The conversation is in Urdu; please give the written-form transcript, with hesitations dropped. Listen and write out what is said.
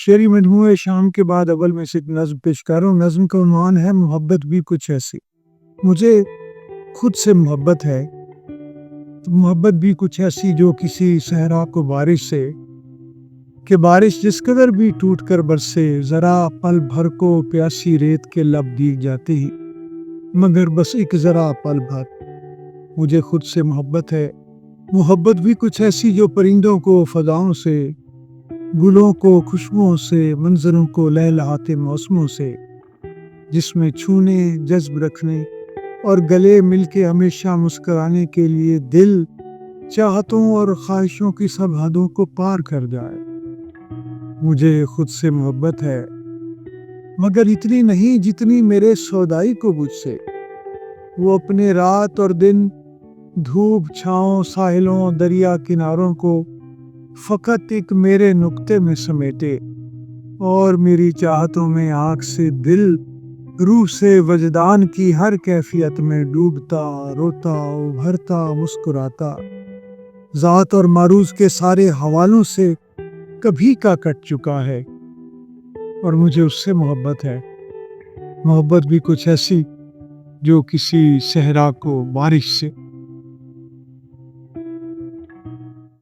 شعری مجموعہ شام کے بعد اول میں سے ایک نظم پیش کر رہا ہوں۔ نظم کا عنوان ہے محبت بھی کچھ ایسی۔ مجھے خود سے محبت ہے، محبت بھی کچھ ایسی جو کسی صحرا کو بارش سے، کہ بارش جس قدر بھی ٹوٹ کر برسے، ذرا پل بھر کو پیاسی ریت کے لب دیگ جاتی ہی، مگر بس ایک ذرا پل بھر۔ مجھے خود سے محبت ہے، محبت بھی کچھ ایسی جو پرندوں کو فضاؤں سے، گلوں کو خوشبوؤں سے، منظروں کو لہلہاتے موسموں سے، جس میں چھونے، جذب رکھنے اور گلے مل کے ہمیشہ مسکرانے کے لیے دل چاہتوں اور خواہشوں کی سب حدوں کو پار کر جائے۔ مجھے خود سے محبت ہے، مگر اتنی نہیں جتنی میرے سودائی کو مجھ سے۔ وہ اپنے رات اور دن، دھوپ چھاؤں، ساحلوں، دریا کناروں کو فقط ایک میرے نقطے میں سمیٹے، اور میری چاہتوں میں آنکھ سے دل، روح سے وجدان کی ہر کیفیت میں ڈوبتا، روتا، ابھرتا، مسکراتا، ذات اور معروض کے سارے حوالوں سے کبھی کا کٹ چکا ہے، اور مجھے اس سے محبت ہے۔ محبت بھی کچھ ایسی جو کسی صحرا کو بارش سے